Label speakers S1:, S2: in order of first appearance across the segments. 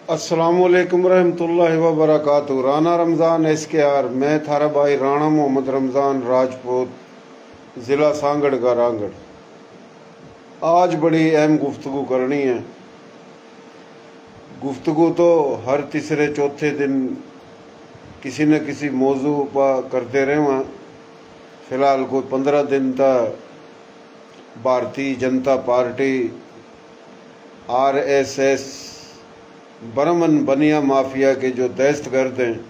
S1: अस्सलामुअलैकुम रहमतुल्लाहि व बरकातुहू। राना रमज़ान SKR। मैं थारा भाई राणा मोहम्मद रमज़ान राजपूत, ज़िला सांगड़ का रांगड़। आज बड़ी अहम गुफ्तगू करनी है। गुफ्तगू तो हर तीसरे चौथे दिन किसी न किसी मौजू पर करते रहे हैं। फ़िलहाल कोई 15 दिन तक भारतीय जनता पार्टी RSS बरमन बनिया माफिया के जो दहशतगर्द हैं,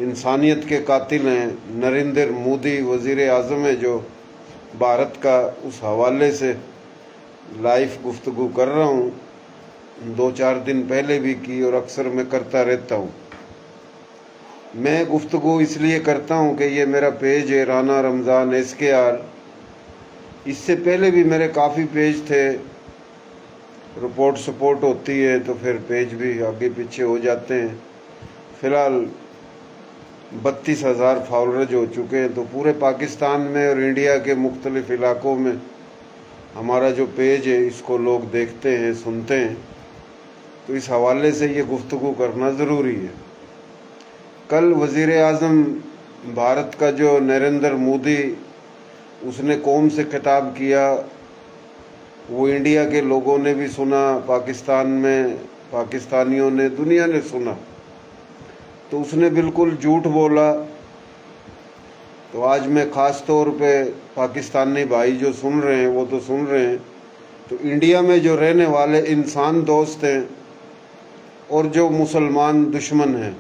S1: इंसानियत के कातिल हैं, नरेंद्र मोदी वज़ीर आज़म है जो भारत का, उस हवाले से लाइव गुफ्तगू कर रहा हूँ। 2-4 दिन पहले भी की और अक्सर मैं करता रहता हूँ। मैं गुफ्तगू इसलिए करता हूँ कि ये मेरा पेज है राना रमज़ान SKR। इससे पहले भी मेरे काफ़ी पेज थे। रिपोर्ट सपोर्ट होती है तो फिर पेज भी आगे पीछे हो जाते हैं। फ़िलहाल 32,000 फॉलोअर्स हो चुके हैं। तो पूरे पाकिस्तान में और इंडिया के मुख्तलिफ इलाकों में हमारा जो पेज है इसको लोग देखते हैं, सुनते हैं। तो इस हवाले से ये गुफ्तगू करना ज़रूरी है। कल वज़ीर आज़म भारत का जो नरेंद्र मोदी, उसने कौम से खिताब किया, वो इंडिया के लोगों ने भी सुना, पाकिस्तान में पाकिस्तानियों ने, दुनिया ने सुना। तो उसने बिल्कुल झूठ बोला। तो आज मैं ख़ास तौर पे पाकिस्तानी भाई जो सुन रहे हैं वो तो सुन रहे हैं, तो इंडिया में जो रहने वाले इंसान दोस्त हैं और जो मुसलमान दुश्मन हैं,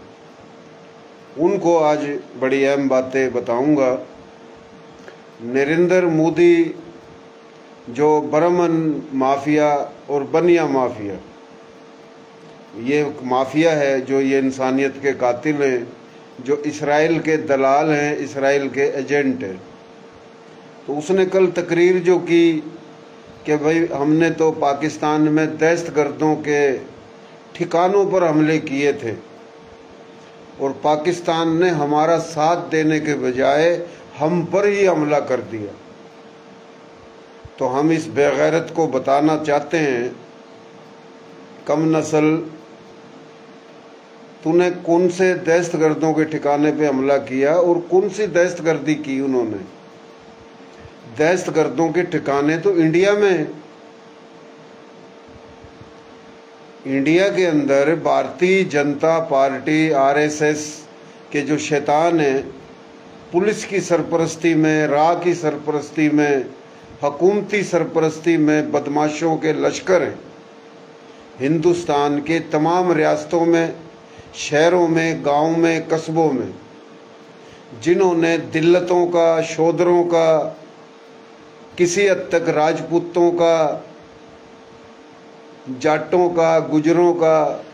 S1: उनको आज बड़ी अहम बातें बताऊंगा। नरेंद्र मोदी जो बरमन माफिया और बनिया माफिया, ये माफिया है जो ये इंसानियत के कातिल हैं, जो इसराइल के दलाल हैं, इसराइल के एजेंट हैं। तो उसने कल तकरीर जो की कि भाई हमने तो पाकिस्तान में दहशतगर्दों के ठिकानों पर हमले किए थे और पाकिस्तान ने हमारा साथ देने के बजाय हम पर ही हमला कर दिया। तो हम इस बेगैरत को बताना चाहते हैं, कम नस्ल, तूने कौन से दहशतगर्दों के ठिकाने पे हमला किया और कौन सी दहशतगर्दी की उन्होंने। दहशतगर्दों के ठिकाने तो इंडिया में, इंडिया के अंदर भारतीय जनता पार्टी RSS के जो शैतान हैं, पुलिस की सरपरस्ती में, राह की सरपरस्ती में, हकूमती सरपरस्ती में बदमाशों के लश्कर हैं। हिंदुस्तान के तमाम रियासतों में, शहरों में, गाँव में, कस्बों में, जिन्होंने दिल्लतों का, शोदरों का, किसी हद तक राजपूतों का, जाटों का, गुजरों का,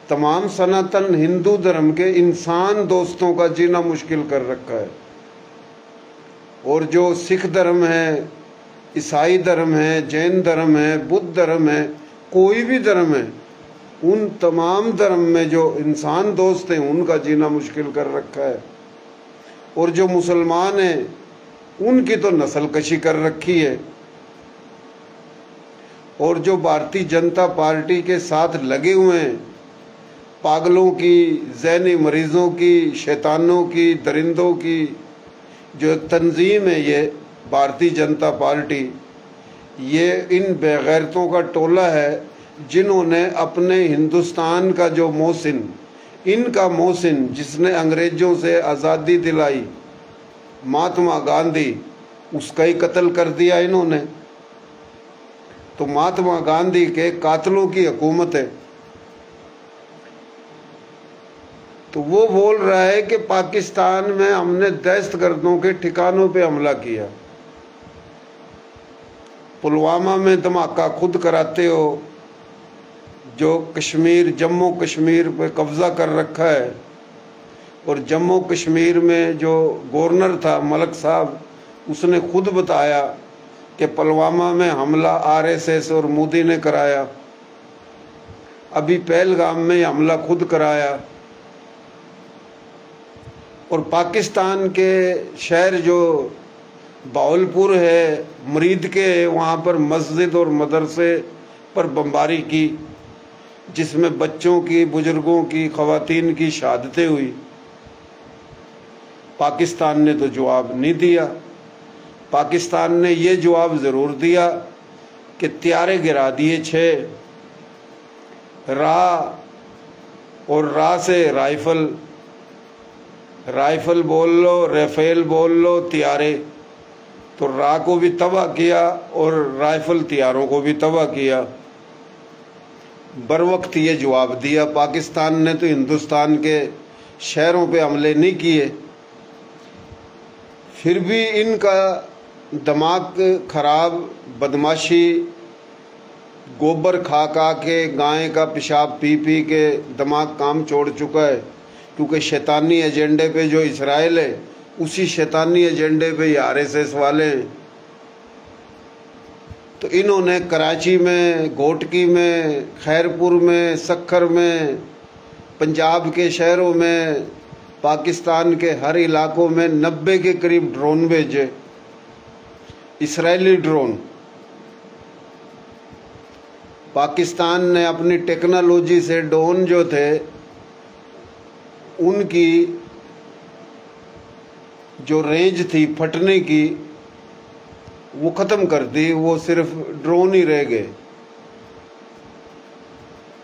S1: तमाम सनातन हिंदू धर्म के इंसान दोस्तों का जीना मुश्किल कर रखा है। और जो सिख धर्म है, ईसाई धर्म है, जैन धर्म है, बुद्ध धर्म है, कोई भी धर्म है, उन तमाम धर्म में जो इंसान दोस्त हैं उनका जीना मुश्किल कर रखा है। और जो मुसलमान हैं उनकी तो नस्लकशी कर रखी है। और जो भारतीय जनता पार्टी के साथ लगे हुए हैं, पागलों की, ज़हनी मरीजों की, शैतानों की, दरिंदों की जो तंजीम है, ये भारतीय जनता पार्टी, ये इन बेगैरतों का टोला है जिन्होंने अपने हिंदुस्तान का जो मोहसिन, इनका मोहसिन जिसने अंग्रेज़ों से आज़ादी दिलाई, महात्मा गांधी, उसका ही कत्ल कर दिया इन्होंने। तो महात्मा गांधी के कातलों की हुकूमत है। तो वो बोल रहा है कि पाकिस्तान में हमने दहशतगर्दों के ठिकानों पे हमला किया। पुलवामा में धमाका खुद कराते हो, जो कश्मीर, जम्मू कश्मीर पे कब्जा कर रखा है। और जम्मू कश्मीर में जो गवर्नर था मलक साहब, उसने खुद बताया कि पुलवामा में हमला RSS और मोदी ने कराया। अभी पहलगाम में हमला खुद कराया। और पाकिस्तान के शहर जो बावलपुर है, मरीद के, वहाँ पर मस्जिद और मदरसे पर बमबारी की। जिसमें बच्चों की, बुजुर्गों की, ख़वातीन की शहादतें हुई, पाकिस्तान ने तो जवाब नहीं दिया। पाकिस्तान ने ये जवाब ज़रूर दिया कि त्यारे गिरा दिए 6, और रा से राइफल बोल लो, राफेल बोल लो, त्यारे, तो रा को भी तबाह किया और राइफल त्यारों को भी तबाह किया। बर वक्त ये जवाब दिया। पाकिस्तान ने तो हिंदुस्तान के शहरों पे हमले नहीं किए, फिर भी इनका दिमाग खराब, बदमाशी, गोबर खा खा के, गाय का पेशाब पी पी के दिमाग काम छोड़ चुका है। क्योंकि शैतानी एजेंडे पे जो इसराइल है, उसी शैतानी एजेंडे पे ये RSS वाले हैं। तो इन्होंने कराची में, घोटकी में, खैरपुर में, सक्खर में, पंजाब के शहरों में, पाकिस्तान के हर इलाकों में 90 के करीब ड्रोन भेजे, इसराइली ड्रोन। पाकिस्तान ने अपनी टेक्नोलॉजी से ड्रोन जो थे उनकी जो रेंज थी फटने की, वो ख़त्म कर दी, वो सिर्फ ड्रोन ही रह गए।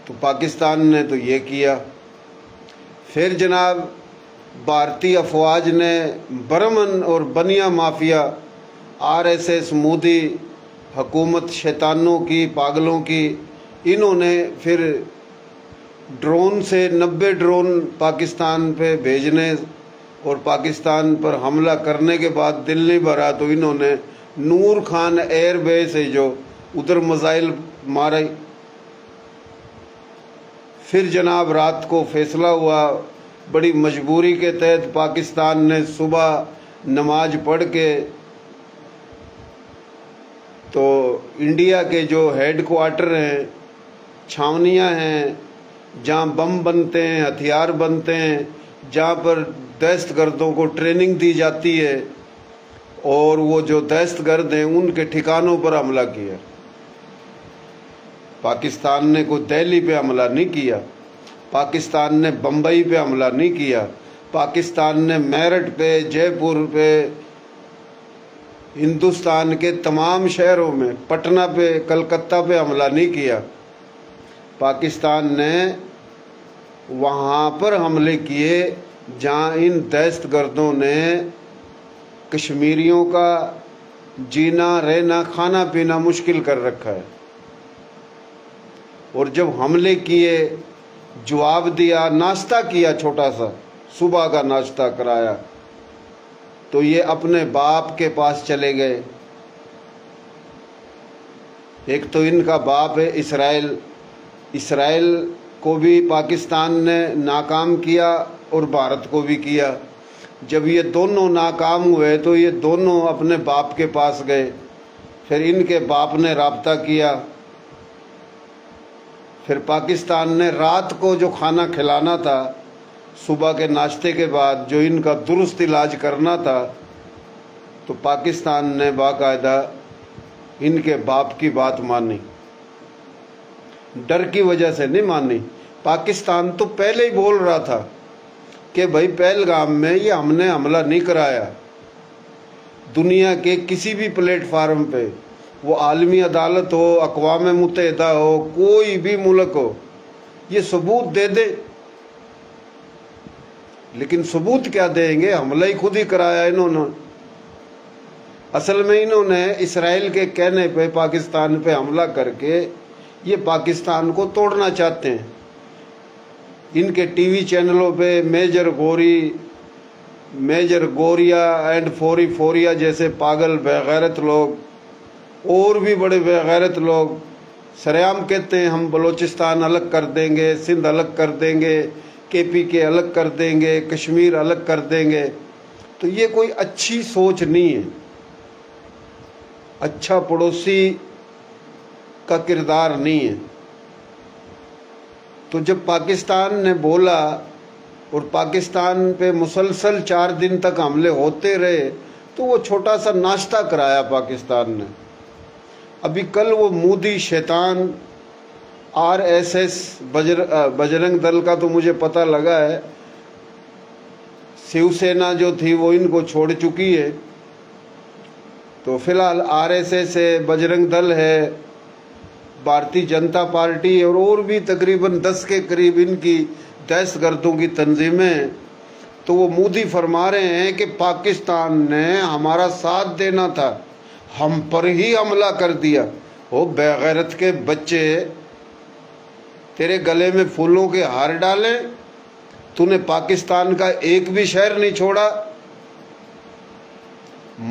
S1: तो पाकिस्तान ने तो ये किया। फिर जनाब भारतीय अफवाज ने बर्मन और बनिया माफिया, RSS, मोदी हुकूमत शैतानों की, पागलों की, इन्होंने फिर ड्रोन से 90 ड्रोन पाकिस्तान पे भेजने और पाकिस्तान पर हमला करने के बाद दिल्ली भरा तो इन्होंने नूर खान एयरबेस से जो उधर मिसाइल मारे। फिर जनाब रात को फैसला हुआ, बड़ी मजबूरी के तहत पाकिस्तान ने सुबह नमाज पढ़ के तो इंडिया के जो हेड क्वार्टर हैं, छावनियां हैं, जहाँ बम बनते हैं, हथियार बनते हैं, जहाँ पर दहशतगर्दों को ट्रेनिंग दी जाती है, और वो जो दहशतगर्द हैं उनके ठिकानों पर हमला किया। पाकिस्तान ने कोई दिल्ली पे हमला नहीं किया, पाकिस्तान ने बम्बई पे हमला नहीं किया, पाकिस्तान ने मेरठ पे, जयपुर पे, हिंदुस्तान के तमाम शहरों में, पटना पे, कलकत्ता पे हमला नहीं किया। पाकिस्तान ने वहाँ पर हमले किए जहाँ इन दहशतगर्दों ने कश्मीरियों का जीना, रहना, खाना पीना मुश्किल कर रखा है। और जब हमले किए, जवाब दिया, नाश्ता किया, छोटा सा सुबह का नाश्ता कराया, तो ये अपने बाप के पास चले गए। एक तो इनका बाप है इसराइल। इसराइल को भी पाकिस्तान ने नाकाम किया और भारत को भी किया। जब ये दोनों नाकाम हुए तो ये दोनों अपने बाप के पास गए। फिर इनके बाप ने राब्ता किया। फिर पाकिस्तान ने रात को जो खाना खिलाना था, सुबह के नाश्ते के बाद जो इनका दुरुस्त इलाज करना था, तो पाकिस्तान ने बाकायदा इनके बाप की बात मानी। डर की वजह से नहीं मानी। पाकिस्तान तो पहले ही बोल रहा था कि भाई पहलगाम में ये हमने हमला नहीं कराया। दुनिया के किसी भी प्लेटफार्म पे, वो आलमी अदालत हो, अक़वाम मुत्तहिदा हो, कोई भी मुल्क हो, ये सबूत दे दे। लेकिन सबूत क्या देंगे? हमला ही खुद ही कराया इन्होंने। असल में इन्होंने इसराइल के कहने पे पाकिस्तान पे हमला करके ये पाकिस्तान को तोड़ना चाहते हैं। इनके टीवी चैनलों पे मेजर गोरिया एंड फोरिया जैसे पागल बेगैरत लोग, और भी बड़े बेगैरत लोग सरेआम कहते हैं हम बलूचिस्तान अलग कर देंगे, सिंध अलग कर देंगे, KPK अलग कर देंगे, कश्मीर अलग कर देंगे। तो ये कोई अच्छी सोच नहीं है। अच्छा पड़ोसी का किरदार नहीं है। तो जब पाकिस्तान ने बोला और पाकिस्तान पे मुसलसल 4 दिन तक हमले होते रहे, तो वो छोटा सा नाश्ता कराया पाकिस्तान ने। अभी कल वो मोदी शैतान आरएसएस बजरंग दल का तो मुझे पता लगा है, शिवसेना जो थी वो इनको छोड़ चुकी है। तो फिलहाल आरएसएस है, बजरंग दल है, भारतीय जनता पार्टी और भी तकरीबन 10 के करीब इनकी दहशतगर्दों की तंजीमें हैं। तो वो मोदी फरमा रहे हैं कि पाकिस्तान ने हमारा साथ देना था, हम पर ही हमला कर दिया। वो बेगैरत के बच्चे, तेरे गले में फूलों के हार डाले, तूने पाकिस्तान का एक भी शहर नहीं छोड़ा,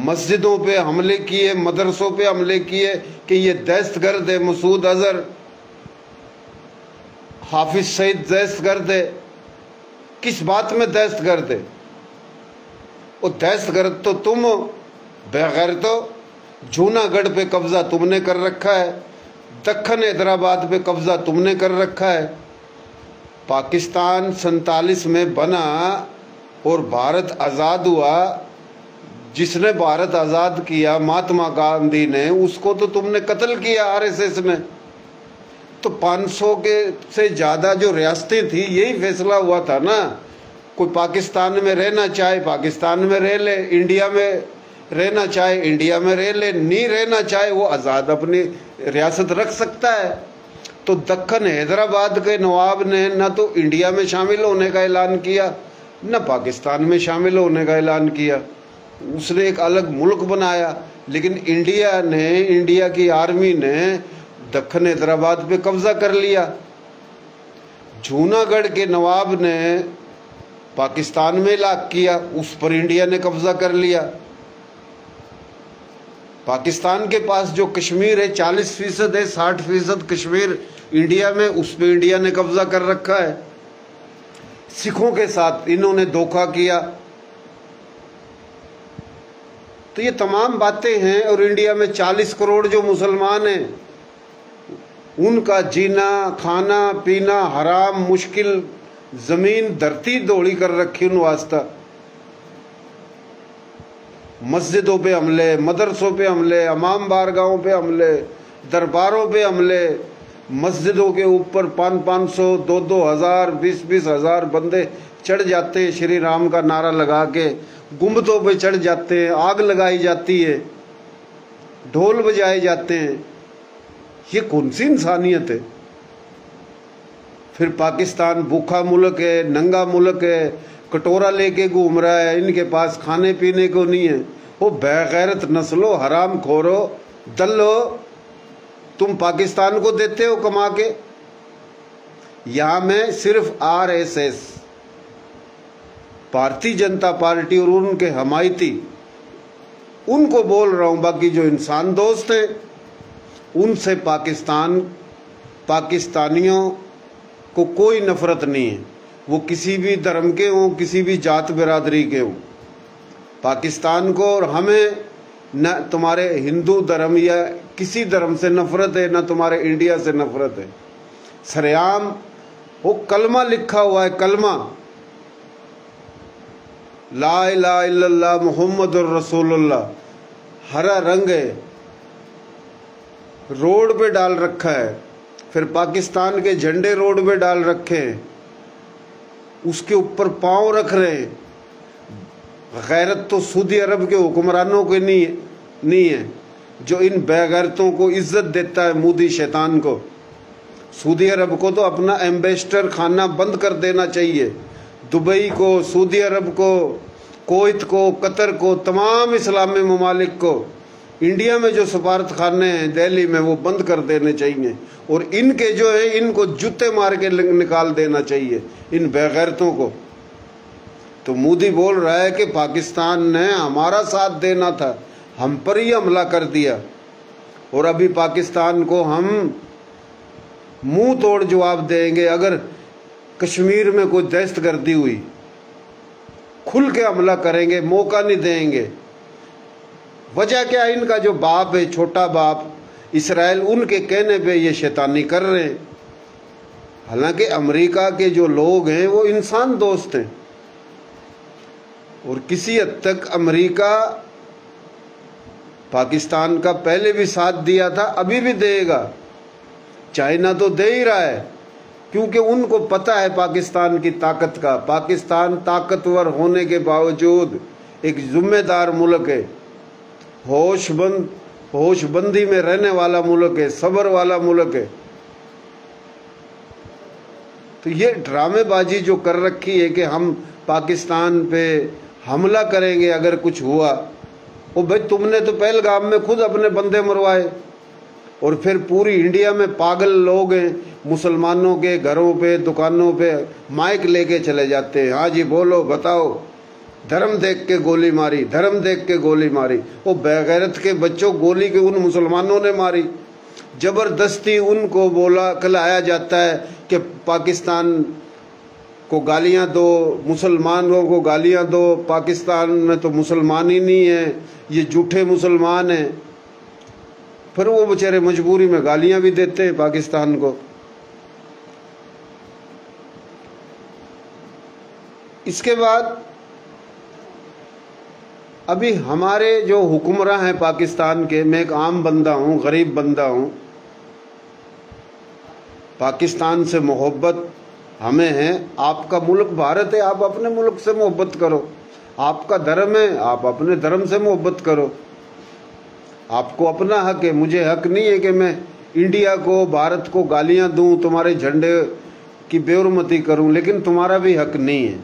S1: मस्जिदों पे हमले किए, मदरसों पे हमले किए कि ये दहशतगर्द है, मसूद अजहर, हाफिज सईद दहशतगर्द है। किस बात में दहशतगर्द है? वो दहशतगर्द तो तुम बेगैरतो, जूनागढ़ पे कब्जा तुमने कर रखा है, दक्खन हैदराबाद पे कब्जा तुमने कर रखा है। पाकिस्तान 47 में बना और भारत आज़ाद हुआ, जिसने भारत आज़ाद किया महात्मा गांधी ने, उसको तो तुमने कत्ल किया आरएसएस ने। तो 500 के से ज़्यादा जो रियासतें थी, यही फैसला हुआ था ना, कोई पाकिस्तान में रहना चाहे पाकिस्तान में रह ले, इंडिया में रहना चाहे इंडिया में रह ले, नहीं रहना चाहे वो आज़ाद अपनी रियासत रख सकता है। तो दक्खन हैदराबाद के नवाब ने न तो इंडिया में शामिल होने का ऐलान किया, न पाकिस्तान में शामिल होने का ऐलान किया, उसने एक अलग मुल्क बनाया। लेकिन इंडिया की आर्मी ने दक्खन हैदराबाद पे कब्जा कर लिया। जूनागढ़ के नवाब ने पाकिस्तान में इलाक किया, उस पर इंडिया ने कब्जा कर लिया। पाकिस्तान के पास जो कश्मीर है 40% है, 60% कश्मीर इंडिया में, उस पर इंडिया ने कब्जा कर रखा है। सिखों के साथ इन्होंने धोखा किया। तो ये तमाम बातें हैं। और इंडिया में 40 करोड़ जो मुसलमान हैं, उनका जीना खाना पीना हराम, मुश्किल, जमीन धरती दौड़ी कर रखी उन वास्ता। मस्जिदों पे हमले, मदरसों पे हमले, इमाम बारगाहों पे हमले, दरबारों पे हमले, मस्जिदों के ऊपर 500-500, 2-2 हज़ार, 20-20 हज़ार बंदे चढ़ जाते हैं श्री राम का नारा लगा के, गुंबदों पे चढ़ जाते हैं, आग लगाई जाती है, ढोल बजाए जाते हैं। ये कौन सी इंसानियत है? फिर पाकिस्तान भूखा मुल्क है, नंगा मुल्क है, कटोरा लेके घूम रहा है, इनके पास खाने पीने को नहीं है। वो बेगैरत नस्लो, हराम खोरो, दल्लो, तुम पाकिस्तान को देते हो कमा के। यहां मैं सिर्फ आरएसएस, भारतीय जनता पार्टी और उनके हमायती, उनको बोल रहा हूं। बाकी जो इंसान दोस्त हैं, उनसे पाकिस्तानियों को कोई नफरत नहीं है। वो किसी भी धर्म के हों, किसी भी जात बिरादरी के हों। पाकिस्तान को और हमें न तुम्हारे हिंदू धर्म या किसी धर्म से नफरत है, न तुम्हारे इंडिया से नफरत है। सरेआम वो कलमा लिखा हुआ है, कलमा ला इलाहा इल्लल्लाह मुहम्मदुर रसूलुल्लाह, हरा रंग है, रोड पे डाल रखा है। फिर पाकिस्तान के झंडे रोड पे डाल रखे हैं, उसके ऊपर पांव रख रहे हैं। गैरत तो सऊदी अरब के हुक्मरानों के नहीं है, जो इन बेगैरतों को इज्जत देता है, मोदी शैतान को। सऊदी अरब को तो अपना एम्बेसडर खाना बंद कर देना चाहिए। दुबई को, सऊदी अरब को, कुवैत को, कतर को, तमाम इस्लामी ममालिक को, इंडिया में जो सफारत खाने हैं दिल्ली में, वो बंद कर देने चाहिए। और इनके जो है, इनको जूते मार के निकाल देना चाहिए, इन बेगैरतों को। तो मोदी बोल रहा है कि पाकिस्तान ने हमारा साथ देना था, हम पर ही हमला कर दिया। और अभी पाकिस्तान को हम मुंह तोड़ जवाब देंगे। अगर कश्मीर में कोई दहशतगर्दी हुई, खुल के हमला करेंगे, मौका नहीं देंगे। वजह क्या है? इनका जो बाप है, छोटा बाप इसराइल, उनके कहने पे ये शैतानी कर रहे हैं। हालांकि अमेरिका के जो लोग हैं वो इंसान दोस्त हैं, और किसी हद तक अमेरिका पाकिस्तान का पहले भी साथ दिया था, अभी भी देगा। चाइना तो दे ही रहा है, क्योंकि उनको पता है पाकिस्तान की ताकत का। पाकिस्तान ताकतवर होने के बावजूद एक जिम्मेदार मुल्क है, होशबंदी में रहने वाला मुल्क है, सब्र वाला मुल्क है। तो ये ड्रामेबाजी जो कर रखी है कि हम पाकिस्तान पे हमला करेंगे अगर कुछ हुआ, ओ भाई तुमने तो पहलगाम में खुद अपने बंदे मरवाए, और फिर पूरी इंडिया में पागल लोग हैं, मुसलमानों के घरों पे दुकानों पे माइक लेके चले जाते हैं, हाँ जी बोलो बताओ, धर्म देख के गोली मारी, धर्म देख के गोली मारी। वो बेगैरत के बच्चों, गोली के उन मुसलमानों ने मारी, जबरदस्ती उनको कहलाया जाता है कि पाकिस्तान को गालियां दो, मुसलमानों को गालियां दो, पाकिस्तान में तो मुसलमान ही नहीं है, ये झूठे मुसलमान हैं। फिर वो बेचारे मजबूरी में गालियां भी देते हैं पाकिस्तान को। इसके बाद अभी हमारे जो हुक्मरां हैं पाकिस्तान के, मैं एक आम बंदा हूं, गरीब बंदा हूं, पाकिस्तान से मोहब्बत हमें है। आपका मुल्क भारत है, आप अपने मुल्क से मोहब्बत करो, आपका धर्म है, आप अपने धर्म से मोहब्बत करो, आपको अपना हक है। मुझे हक नहीं है कि मैं इंडिया को, भारत को गालियां दूं, तुम्हारे झंडे की बेहुरमती करूं, लेकिन तुम्हारा भी हक नहीं है।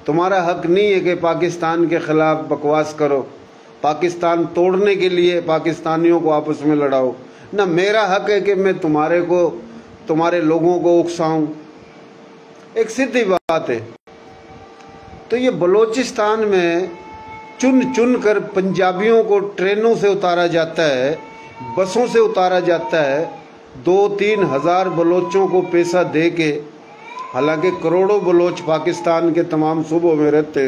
S1: तुम्हारा हक नहीं है कि पाकिस्तान के खिलाफ बकवास करो, पाकिस्तान तोड़ने के लिए पाकिस्तानियों को आपस में लड़ाओ। ना मेरा हक है कि मैं तुम्हारे लोगों को उकसाऊं, एक सीधी बात है। तो ये बलूचिस्तान में चुन चुन कर पंजाबियों को ट्रेनों से उतारा जाता है, बसों से उतारा जाता है, 2-3 हज़ार बलोचों को पैसा दे के। हालांकि करोड़ों बलोच पाकिस्तान के तमाम सूबों में रहते,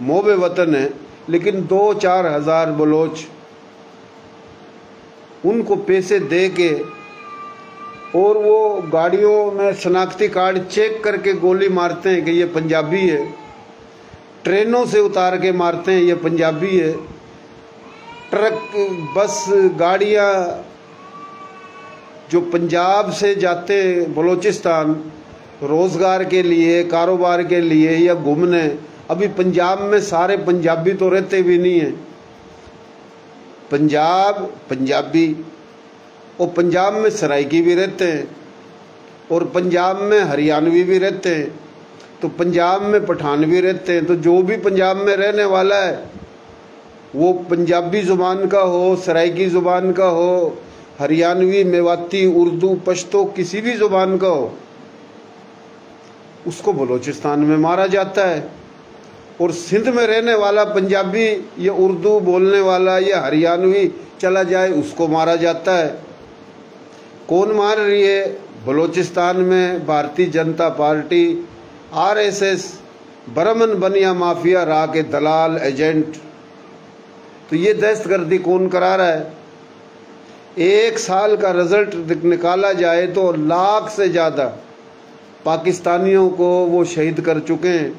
S1: मोबे वतन है, लेकिन 2-4 हज़ार बलोच उनको पैसे दे के, और वो गाड़ियों में शनाख्ती कार्ड चेक करके गोली मारते हैं कि ये पंजाबी है, ट्रेनों से उतार के मारते हैं ये पंजाबी है। ट्रक, बस, गाड़ियाँ जो पंजाब से जाते बलूचिस्तान रोज़गार के लिए, कारोबार के लिए या घूमने, अभी पंजाब में सारे पंजाबी तो रहते भी नहीं है। पंजाबी, और पंजाब में सराइकी भी रहते हैं, और पंजाब में हरियाणवी भी रहते हैं, तो पंजाब में पठान भी रहते हैं। तो जो भी पंजाब में रहने वाला है वो पंजाबी ज़ुबान का हो, सराइकी ज़ुबान का हो, हरियाणवी, मेवाती, उर्दू, पश्तो, किसी भी ज़ुबान का हो, उसको बलूचिस्तान में मारा जाता है। और सिंध में रहने वाला पंजाबी या उर्दू बोलने वाला या हरियाणवी चला जाए, उसको मारा जाता है। कौन मार रही है? बलूचिस्तान में भारतीय जनता पार्टी, RSS, बरमन बनिया माफिया, राह के दलाल, एजेंट। तो ये दहशतगर्दी कौन करा रहा है? 1 साल का रिजल्ट निकाला जाए तो लाख से ज़्यादा पाकिस्तानियों को वो शहीद कर चुके हैं,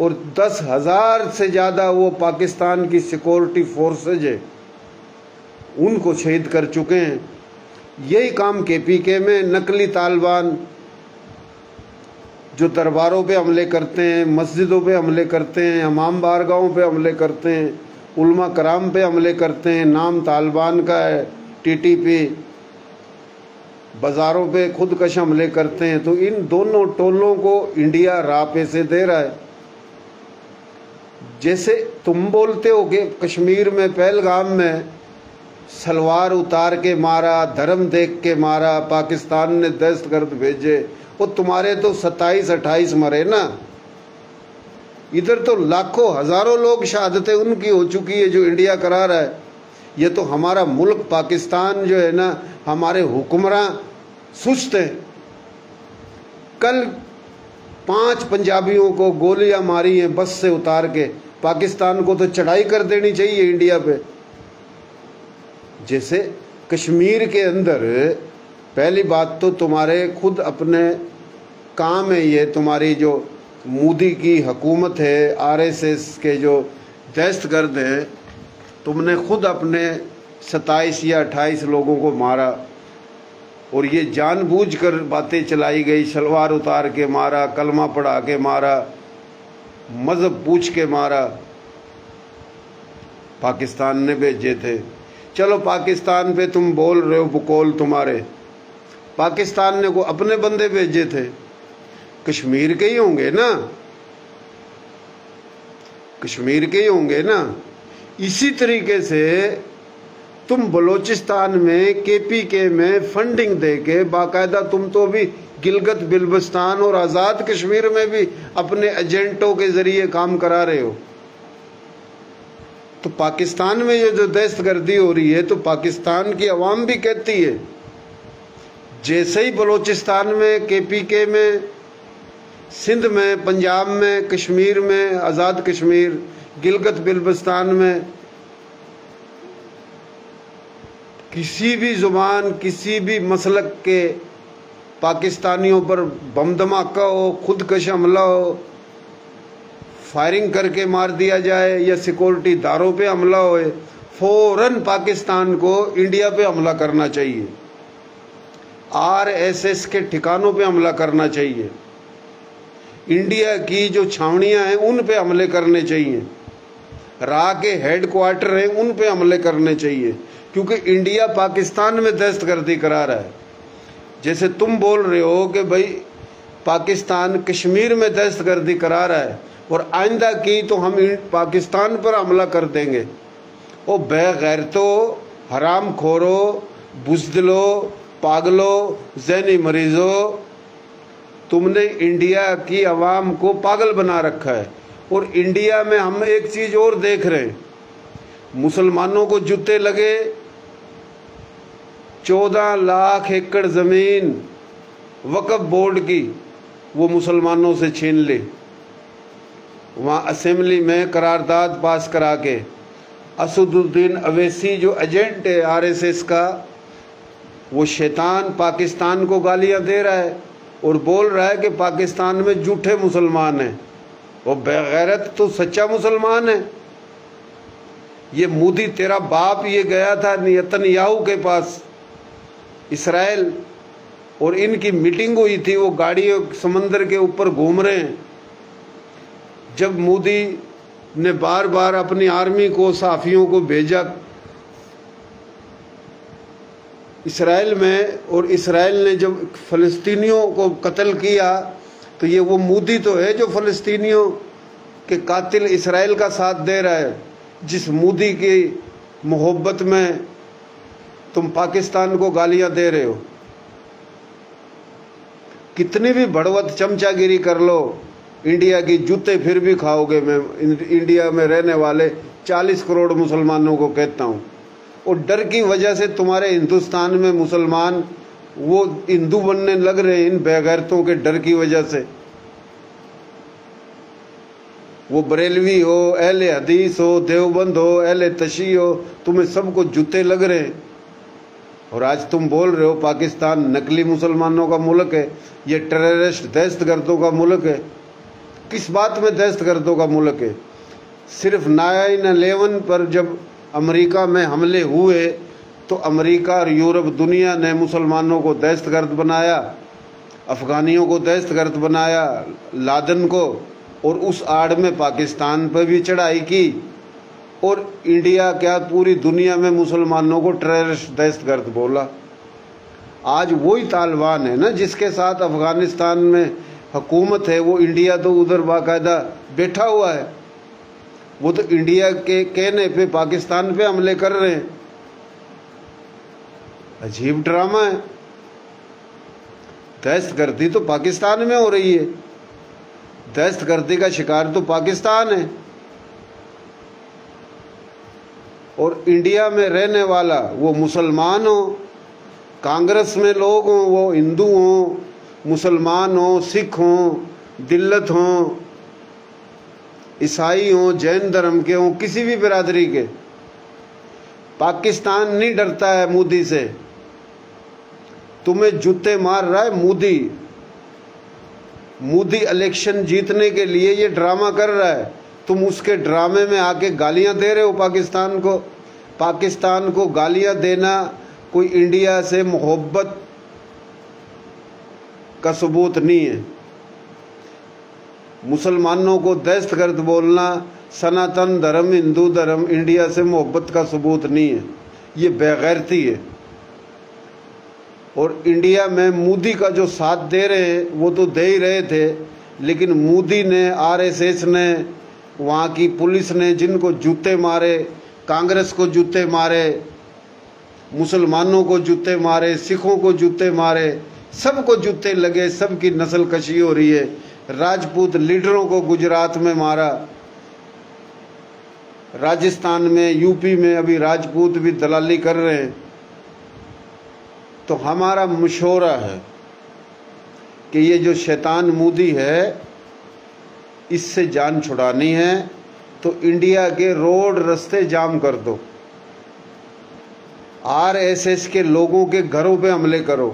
S1: और 10,000 से ज़्यादा वो पाकिस्तान की सिक्योरिटी फोर्सेज है, उनको शहीद कर चुके हैं। यही काम KPK में नकली तालिबान जो दरबारों पे हमले करते हैं, मस्जिदों पे हमले करते हैं, इमाम बारगाहों पे हमले करते हैं, उलमा कराम पे हमले करते हैं, नाम तालिबान का है, TTP, बाज़ारों पे खुदकश हमले करते हैं। तो इन दोनों टोलों को इंडिया राह पैसे दे रहा है। जैसे तुम बोलते हो कि कश्मीर में पहलगाम में सलवार उतार के मारा, धर्म देख के मारा, पाकिस्तान ने दहशतगर्द भेजे, वो तुम्हारे तो 27-28 मरे ना। इधर तो लाखों हजारों लोग शहादतें उनकी हो चुकी है जो इंडिया करा रहा है। ये तो हमारा मुल्क पाकिस्तान जो है ना, हमारे हुक्मरां सुस्त हैं। कल 5 पंजाबियों को गोलियां मारी हैं बस से उतार के। पाकिस्तान को तो चढ़ाई कर देनी चाहिए इंडिया पे। जैसे कश्मीर के अंदर, पहली बात तो तुम्हारे खुद अपने काम है, ये तुम्हारी जो मोदी की हुकूमत है, RSS के जो दहशतगर्द है, तुमने खुद अपने 27 या 28 लोगों को मारा, और ये जानबूझकर बातें चलाई गई, सलवार उतार के मारा, कलमा पढ़ा के मारा, मजहब पूछ के मारा। पाकिस्तान ने भेजे थे। चलो पाकिस्तान पे तुम बोल रहे हो बकौल तुम्हारे, पाकिस्तान ने को अपने बंदे भेजे थे, कश्मीर के ही होंगे ना, कश्मीर के ही होंगे ना। इसी तरीके से तुम बलूचिस्तान में KPK में फंडिंग देके बाकायदा तुम तो भी गिलगित बिल्तिस्तान और आज़ाद कश्मीर में भी अपने एजेंटों के जरिए काम करा रहे हो। तो पाकिस्तान में ये जो दहशतगर्दी हो रही है, तो पाकिस्तान की अवाम भी कहती है, जैसे ही बलूचिस्तान में, KPK में, सिंध में, पंजाब में, कश्मीर में, आज़ाद कश्मीर, गिलगित बिल्तिस्तान में किसी भी जुबान, किसी भी मसलक के पाकिस्तानियों पर बम धमाका हो, खुदकश हमला हो, फायरिंग करके मार दिया जाए, या सिक्योरिटी दारों पे हमला होए, फौरन पाकिस्तान को इंडिया पे हमला करना चाहिए, RSS के ठिकानों पे हमला करना चाहिए, इंडिया की जो छावनियां हैं उन पे हमले करने चाहिए, रा के हेडक्वार्टर हैं उन पे हमले करने चाहिए, क्योंकि इंडिया पाकिस्तान में दहशतगर्दी करा रहा है। जैसे तुम बोल रहे हो कि भाई पाकिस्तान कश्मीर में दहशतगर्दी करा रहा है और आइंदा की तो हम पाकिस्तान पर हमला कर देंगे। ओ बेगैरतों, हराम खोरो, बुज़दिलों, पागलों, ज़हनी मरीजों, तुमने इंडिया की आवाम को पागल बना रखा है। और इंडिया में हम एक चीज़ और देख रहे हैं, मुसलमानों को जूते लगे, 14 लाख एकड़ ज़मीन वक्फ बोर्ड की वो मुसलमानों से छीन ली, वहाँ असेंबली में करारदाद पास करा के असदुद्दीन अवैसी जो एजेंट है RSS का, वो शैतान पाकिस्तान को गालियाँ दे रहा है और बोल रहा है कि पाकिस्तान में झूठे मुसलमान हैं। वो बेगैरत तो सच्चा मुसलमान है। ये मोदी तेरा बाप ये गया था नेतन्याहू के पास इसराइल, और इनकी मीटिंग हुई थी, वो गाड़ी समंदर के ऊपर घूम रहे हैं। जब मोदी ने बार बार अपनी आर्मी को, सहाफियों को भेजा इसराइल में, और इसराइल ने जब फ़लस्तीनियों को कत्ल किया, तो ये वो मोदी तो है जो फ़लस्तीनियों के कातिल इसराइल का साथ दे रहा है। जिस मोदी की मोहब्बत में तुम पाकिस्तान को गालियां दे रहे हो। कितनी भी बड़वत चमचागिरी कर लो, इंडिया की जूते फिर भी खाओगे। मैं इंडिया में रहने वाले 40 करोड़ मुसलमानों को कहता हूँ, और डर की वजह से तुम्हारे हिंदुस्तान में मुसलमान वो हिंदू बनने लग रहे हैं, इन बेगैरतों के डर की वजह से। वो बरेलवी हो, अहले हदीस हो, देवबंद हो, अहले तशी हो, तुम्हें सबको जूते लग रहे हैं। और आज तुम बोल रहे हो पाकिस्तान नकली मुसलमानों का मुल्क है, ये टेररिस्ट दहशतगर्दों का मुल्क है। किस बात में दहशतगर्दों का मुल्क है? सिर्फ 9/11 पर जब अमेरिका में हमले हुए तो अमेरिका और यूरोप दुनिया ने मुसलमानों को दहशतगर्द बनाया, अफ़गानियों को दहशतगर्द बनाया, लादेन को, और उस आड़ में पाकिस्तान पर भी चढ़ाई की, और इंडिया क्या पूरी दुनिया में मुसलमानों को टेररिस्ट दहशतगर्द बोला। आज वही तालिबान है ना जिसके साथ अफ़गानिस्तान में हुकूमत है, वो इंडिया तो उधर बाकायदा बैठा हुआ है। वो तो इंडिया के कहने पे पाकिस्तान पे हमले कर रहे हैं। अजीब ड्रामा है। दहशतगर्दी तो पाकिस्तान में हो रही है, दहशतगर्दी का शिकार तो पाकिस्तान है। और इंडिया में रहने वाला वो मुसलमान हो, कांग्रेस में लोग हों, वो हिंदू हों, मुसलमान हों, सिख हों, दिल्लत हों, ईसाई हों, जैन धर्म के हों, किसी भी बिरादरी के, पाकिस्तान नहीं डरता है मोदी से। तुम्हें जूते मार रहा है मोदी। मोदी इलेक्शन जीतने के लिए ये ड्रामा कर रहा है, तुम उसके ड्रामे में आके गालियां दे रहे हो पाकिस्तान को। पाकिस्तान को गालियां देना कोई इंडिया से मोहब्बत का सबूत नहीं है। मुसलमानों को दहशतगर्द बोलना, सनातन धर्म, हिंदू धर्म इंडिया से मोहब्बत का सबूत नहीं है, ये बेगैरती है। और इंडिया में मोदी का जो साथ दे रहे हैं वो तो दे ही रहे थे, लेकिन मोदी ने, आरएसएस ने, वहाँ की पुलिस ने जिनको जूते मारे, कांग्रेस को जूते मारे, मुसलमानों को जूते मारे, सिखों को जूते मारे, सबको जूते लगे, सबकी नस्ल कशी हो रही है। राजपूत लीडरों को गुजरात में मारा, राजस्थान में, यूपी में अभी राजपूत भी दलाली कर रहे हैं। तो हमारा मशवरा है कि ये जो शैतान मोदी है, इससे जान छुड़ानी है तो इंडिया के रोड रास्ते जाम कर दो, आरएसएस के लोगों के घरों पे हमले करो,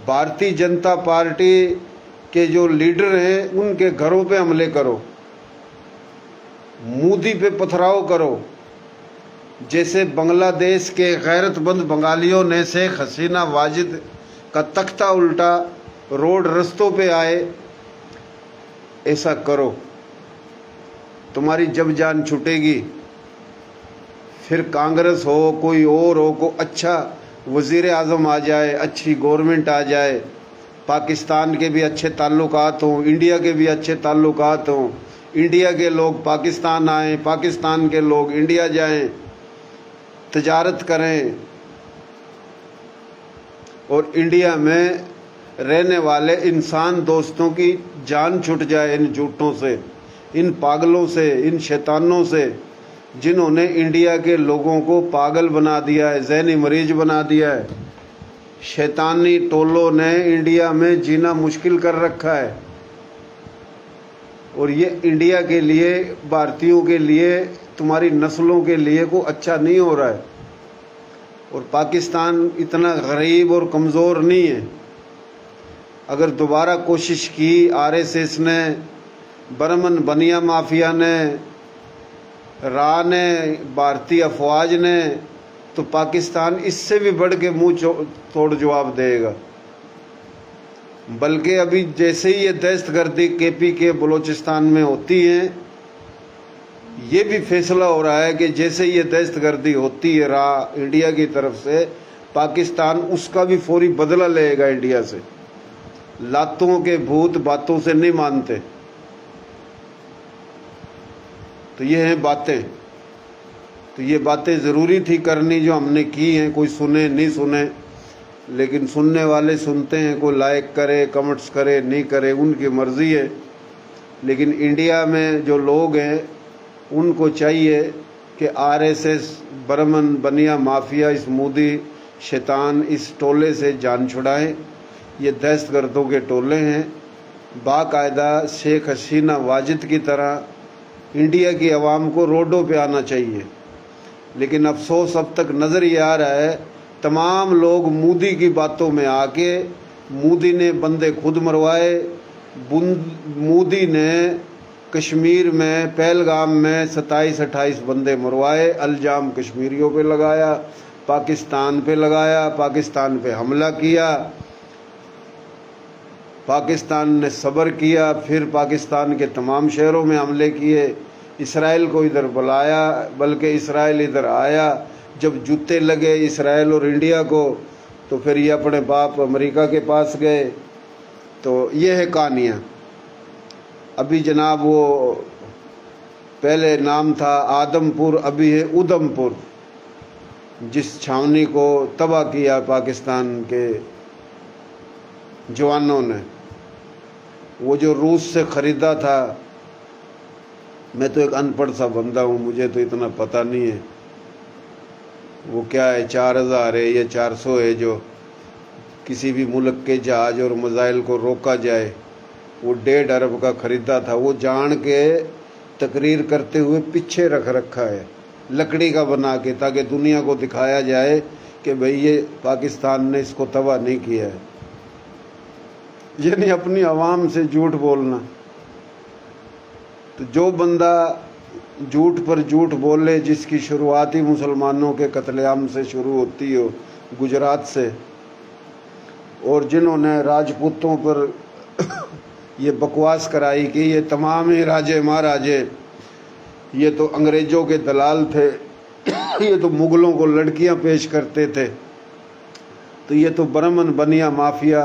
S1: भारतीय जनता पार्टी के जो लीडर हैं उनके घरों पे हमले करो, मोदी पे पथराव करो। जैसे बांग्लादेश के गैरतमंद बंगालियों ने शेख हसीना वाजिद का तख्ता उल्टा, रोड रास्तों पे आए, ऐसा करो। तुम्हारी जब जान छूटेगी, फिर कांग्रेस हो, कोई और हो, को अच्छा वजीर आज़म आ जाए, अच्छी गवर्नमेंट आ जाए, पाकिस्तान के भी अच्छे ताल्लुकात हों, इंडिया के भी अच्छे ताल्लुकात हों, इंडिया के लोग पाकिस्तान आएँ, पाकिस्तान के लोग इंडिया जाएं, तजारत करें, और इंडिया में रहने वाले इंसान दोस्तों की जान छूट जाए इन झूठों से, इन पागलों से, इन शैतानों से जिन्होंने इंडिया के लोगों को पागल बना दिया है, ज़हनी मरीज बना दिया है। शैतानी टोलों ने इंडिया में जीना मुश्किल कर रखा है, और ये इंडिया के लिए, भारतीयों के लिए, तुम्हारी नस्लों के लिए को अच्छा नहीं हो रहा है। और पाकिस्तान इतना गरीब और कमज़ोर नहीं है। अगर दोबारा कोशिश की आरएसएस ने, बर्मन बनिया माफिया ने, रा ने, भारतीय अफवाज ने, तो पाकिस्तान इससे भी बढ़ के मुंह तोड़ जवाब देगा। बल्कि अभी जैसे ही ये दहशतगर्दी केपी के बलूचिस्तान में होती है, ये भी फैसला हो रहा है कि जैसे ये दहशतगर्दी होती है इंडिया की तरफ से, पाकिस्तान उसका भी फौरी बदला लेगा इंडिया से। लातों के भूत बातों से नहीं मानते। तो ये हैं बातें, तो ये बातें ज़रूरी थी करनी जो हमने की हैं। कोई सुने नहीं सुने, लेकिन सुनने वाले सुनते हैं, कोई लाइक करे, कमेंट्स करे, नहीं करे, उनकी मर्ज़ी है। लेकिन इंडिया में जो लोग हैं उनको चाहिए कि आरएसएस, बर्मन बनिया माफिया, इस मोदी शैतान, इस टोले से जान छुड़ाएं। ये दहशतगर्दों के टोले हैं। बाकायदा शेख हसीना वाजिद की तरह इंडिया की आवाम को रोडों पे आना चाहिए। लेकिन अफसोस अब तक नज़र ये आ रहा है, तमाम लोग मोदी की बातों में आके, मोदी ने बंदे खुद मरवाए, मोदी ने कश्मीर में पहलगाम में 27-28 बंदे मरवाए, इल्ज़ाम कश्मीरियों पे लगाया, पाकिस्तान पे लगाया, पाकिस्तान पे हमला किया, पाकिस्तान ने सब्र किया, फिर पाकिस्तान के तमाम शहरों में हमले किए, इसराइल को इधर बुलाया, बल्कि इसराइल इधर आया। जब जूते लगे इसराइल और इंडिया को, तो फिर ये अपने बाप अमेरिका के पास गए। तो ये है कहानियाँ। अभी जनाब वो पहले नाम था आदमपुर, अभी है उधमपुर, जिस छावनी को तबाह किया पाकिस्तान के जवानों ने, वो जो रूस से ख़रीदा था। मैं तो एक अनपढ़ सा बंदा हूँ, मुझे तो इतना पता नहीं है वो क्या है, 4000 है या 400 है, जो किसी भी मुल्क के जहाज और मिसाइल को रोका जाए। वो 1.5 अरब का ख़रीदा था। वो जान के तकरीर करते हुए पीछे रख रखा है, लकड़ी का बना के, ताकि दुनिया को दिखाया जाए कि भाई ये पाकिस्तान ने इसको तबाह नहीं किया है। यानी अपनी आवाम से झूठ बोलना। तो जो बंदा झूठ पर झूठ बोले, जिसकी शुरुआत ही मुसलमानों के कत्लेआम से शुरू होती हो, गुजरात से, और जिन्होंने राजपूतों पर ये बकवास कराई कि ये तमाम ही राजे महाराजे ये तो अंग्रेज़ों के दलाल थे, ये तो मुग़लों को लड़कियां पेश करते थे, तो ये तो बरमन बनिया माफिया,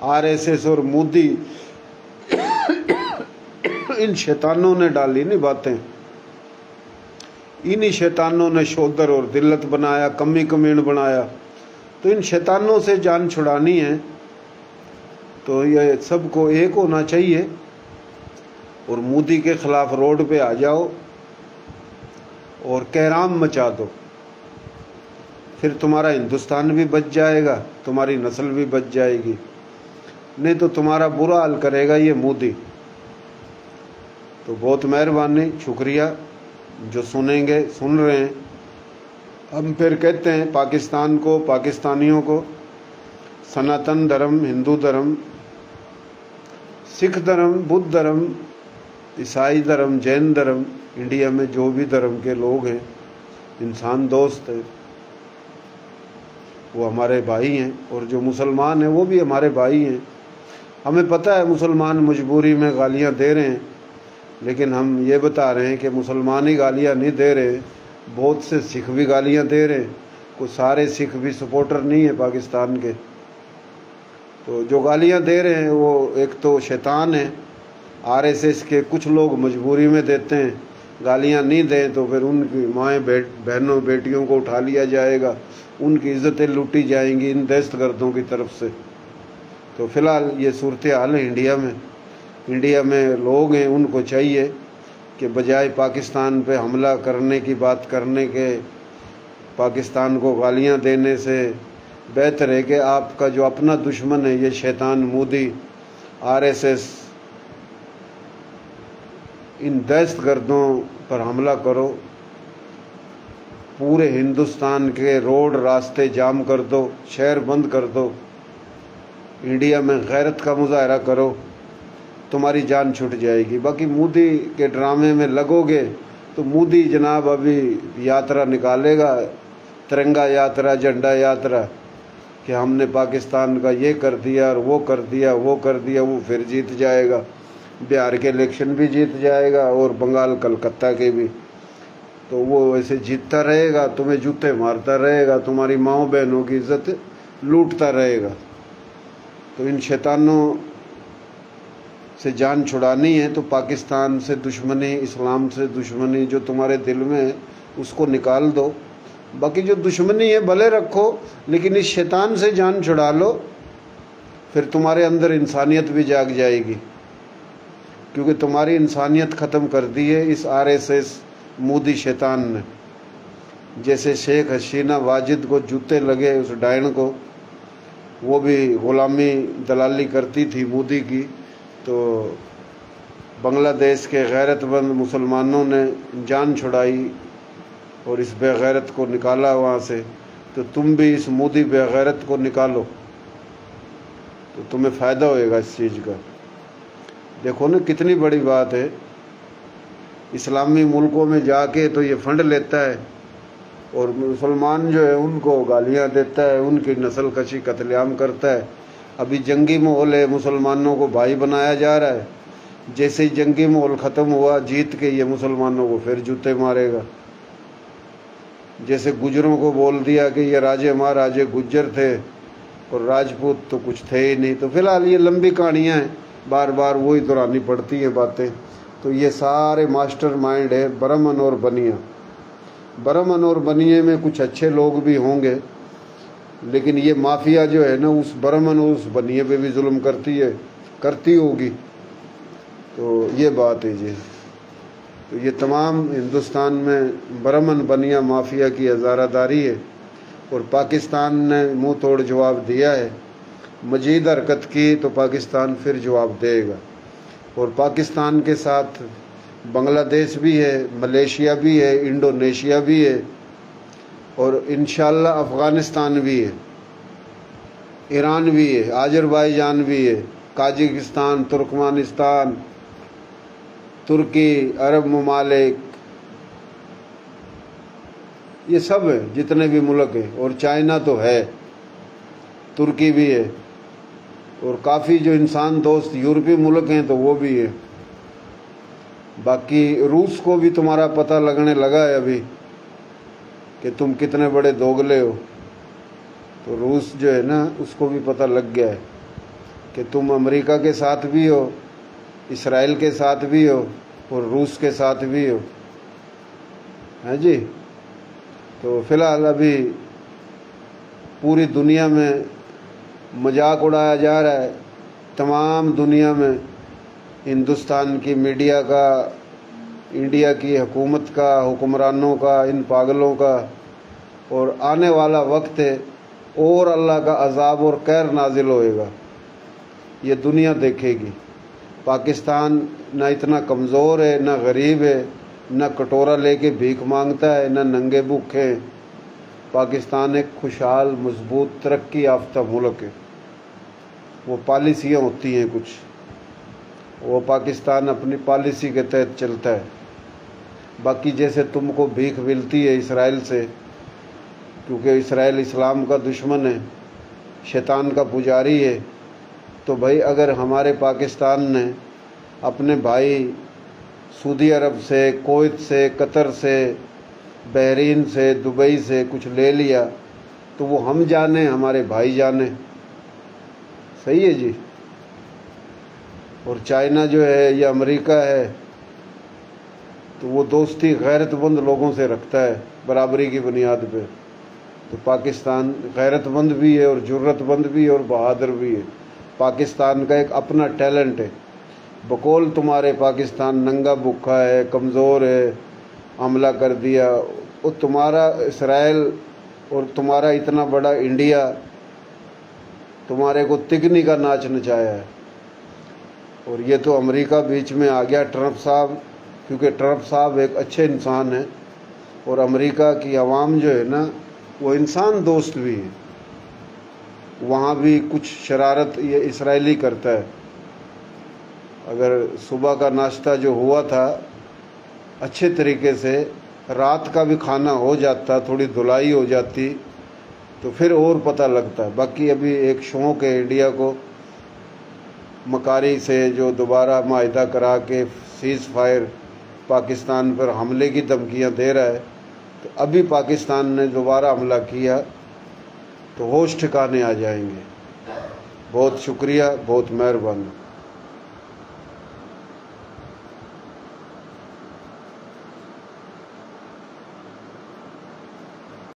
S1: आरएसएस और मोदी, इन शैतानों ने डाली नहीं बातें। इन्हीं शैतानों ने शोदर और दिल्लत बनाया, कमी कमीण बनाया। तो इन शैतानों से जान छुड़ानी है तो ये सबको एक होना चाहिए और मोदी के खिलाफ रोड पे आ जाओ और कहराम मचा दो। फिर तुम्हारा हिंदुस्तान भी बच जाएगा, तुम्हारी नस्ल भी बच जाएगी। नहीं तो तुम्हारा बुरा हाल करेगा ये मोदी। तो बहुत मेहरबानी, शुक्रिया जो सुनेंगे, सुन रहे हैं। हम फिर कहते हैं पाकिस्तान को, पाकिस्तानियों को, सनातन धर्म, हिंदू धर्म, सिख धर्म, बुद्ध धर्म, ईसाई धर्म, जैन धर्म, इंडिया में जो भी धर्म के लोग हैं, इंसान दोस्त हैं, वो हमारे भाई हैं। और जो मुसलमान हैं वो भी हमारे भाई हैं। हमें पता है मुसलमान मजबूरी में गालियां दे रहे हैं, लेकिन हम ये बता रहे हैं कि मुसलमान ही गालियां नहीं दे रहे, बहुत से सिख भी गालियां दे रहे हैं। कोई सारे सिख भी सपोर्टर नहीं है पाकिस्तान के। तो जो गालियां दे रहे हैं वो एक तो शैतान है, आरएसएस के कुछ लोग मजबूरी में देते हैं। गालियां नहीं दें तो फिर उनकी माएँ बहनों बेटियों को उठा लिया जाएगा, उनकी इज्जतें लूटी जाएंगी इन दहशतगर्दों की तरफ से। तो फिलहाल ये सूरत हाल है इंडिया में। इंडिया में लोग हैं, उनको चाहिए कि बजाय पाकिस्तान पे हमला करने की बात करने के, पाकिस्तान को गालियां देने से बेहतर है कि आपका जो अपना दुश्मन है ये शैतान मोदी, आरएसएस, इन दहशतगर्दों पर हमला करो। पूरे हिंदुस्तान के रोड रास्ते जाम कर दो, शहर बंद कर दो, इंडिया में गैरत का मुजाहरा करो, तुम्हारी जान छूट जाएगी। बाकी मोदी के ड्रामे में लगोगे तो मोदी जनाब अभी यात्रा निकालेगा, तिरंगा यात्रा, झंडा यात्रा, कि हमने पाकिस्तान का ये कर दिया और वो कर दिया, वो कर दिया। वो फिर जीत जाएगा, बिहार के इलेक्शन भी जीत जाएगा और बंगाल कलकत्ता के भी। तो वो ऐसे जीतता रहेगा, तुम्हें जूते मारता रहेगा, तुम्हारी माओ बहनों की इज्जत लूटता रहेगा। तो इन शैतानों से जान छुड़ानी है तो पाकिस्तान से दुश्मनी, इस्लाम से दुश्मनी जो तुम्हारे दिल में है उसको निकाल दो। बाकी जो दुश्मनी है भले रखो, लेकिन इस शैतान से जान छुड़ा लो, फिर तुम्हारे अंदर इंसानियत भी जाग जाएगी। क्योंकि तुम्हारी इंसानियत ख़त्म कर दी है इस आरएसएस मोदी शैतान ने। जैसे शेख हसीना वाजिद को जूते लगे, उस डायन को, वो भी गुलामी दलाली करती थी मोदी की। तो बांग्लादेश के गैरतमंद मुसलमानों ने जान छुड़ाई और इस बेगैरत को निकाला वहाँ से। तो तुम भी इस मोदी बेगैरत को निकालो तो तुम्हें फ़ायदा होएगा इस चीज़ का। देखो ना कितनी बड़ी बात है, इस्लामी मुल्कों में जाके तो ये फंड लेता है और मुसलमान जो है उनको गालियाँ देता है, उनकी नस्ल कशी कत्लेआम करता है। अभी जंगी माहौल है, मुसलमानों को भाई बनाया जा रहा है। जैसे ही जंगी माहौल ख़त्म हुआ, जीत के ये मुसलमानों को फिर जूते मारेगा। जैसे गुजरों को बोल दिया कि ये राजे महाराजे गुज्जर थे और राजपूत तो कुछ थे ही नहीं। तो फिलहाल ये लंबी कहानियाँ हैं, बार बार वही दोहरानी पड़ती है बातें। तो ये सारे मास्टर माइंड है बरमन और बनिया। बरमन और बनिए में कुछ अच्छे लोग भी होंगे, लेकिन ये माफिया जो है ना, उस बरमन और उस बनिए पे भी जुल्म करती होगी। तो ये बात है जी। तो ये तमाम हिंदुस्तान में बरमन बनिया माफिया की हज़ारादारी है और पाकिस्तान ने मुंह तोड़ जवाब दिया है। मजीद हरकत की तो पाकिस्तान फिर जवाब देगा। और पाकिस्तान के साथ बांग्लादेश भी है, मलेशिया भी है, इंडोनेशिया भी है और इंशाअल्लाह अफ़गानिस्तान भी है, ईरान भी है, आज़रबाईजान भी है, काज़ाकिस्तान, तुर्कमानिस्तान, तुर्की, अरब ममालिक, ये सब है, जितने भी मुल्क हैं, और चाइना तो है, तुर्की भी है, और काफ़ी जो इंसान दोस्त यूरोपीय मुल्क हैं तो वो भी है। बाकी रूस को भी तुम्हारा पता लगने लगा है अभी कि तुम कितने बड़े दोगले हो। तो रूस जो है ना, उसको भी पता लग गया है कि तुम अमेरिका के साथ भी हो, इसराइल के साथ भी हो, और रूस के साथ भी हो, हैं जी। तो फिलहाल अभी पूरी दुनिया में मजाक उड़ाया जा रहा है, तमाम दुनिया में हिंदुस्तान की मीडिया का, इंडिया की हुकूमत का, हुक्मरानों का, इन पागलों का। और आने वाला वक्त है और अल्लाह का अजाब और कहर नाजिल होएगा, ये दुनिया देखेगी। पाकिस्तान ना इतना कमज़ोर है, ना गरीब है, ना कटोरा लेके भीख मांगता है, ना नंगे भूखे हैं। पाकिस्तान एक खुशहाल, मजबूत, तरक्की याफ्ता मुल्क है। वो पॉलिसियाँ होती हैं कुछ, वो पाकिस्तान अपनी पॉलिसी के तहत चलता है। बाकी जैसे तुमको भीख मिलती है इसराइल से, क्योंकि इसराइल इस्लाम का दुश्मन है, शैतान का पुजारी है, तो भाई अगर हमारे पाकिस्तान ने अपने भाई सऊदी अरब से, कुवैत से, कतर से, बहरीन से, दुबई से कुछ ले लिया, तो वो हम जाने, हमारे भाई जाने। सही है जी। और चाइना जो है या अमेरिका है, तो वो दोस्ती गैरतमंद लोगों से रखता है बराबरी की बुनियाद पे। तो पाकिस्तान गैरतमंद भी है और जुर्रतमंद भी है और बहादुर भी है। पाकिस्तान का एक अपना टैलेंट है। बकौल तुम्हारे पाकिस्तान नंगा भूखा है, कमज़ोर है, हमला कर दिया, और तुम्हारा इसराइल और तुम्हारा इतना बड़ा इंडिया तुम्हारे को तिगनी का नाच नचाया है। और ये तो अमेरिका बीच में आ गया, ट्रंप साहब, क्योंकि ट्रंप साहब एक अच्छे इंसान हैं और अमेरिका की आवाम जो है ना, वो इंसान दोस्त भी है। वहाँ भी कुछ शरारत ये इसराइली करता है। अगर सुबह का नाश्ता जो हुआ था अच्छे तरीके से, रात का भी खाना हो जाता, थोड़ी धुलाई हो जाती, तो फिर और पता लगता है। बाकी अभी एक शौक है इंडिया को मकारी से जो दोबारा माहिदा करा के सीज़ फायर पाकिस्तान पर हमले की धमकियां दे रहा है। तो अभी पाकिस्तान ने दोबारा हमला किया तो होश ठिकाने आ जाएंगे। बहुत शुक्रिया, बहुत मेहरबानी।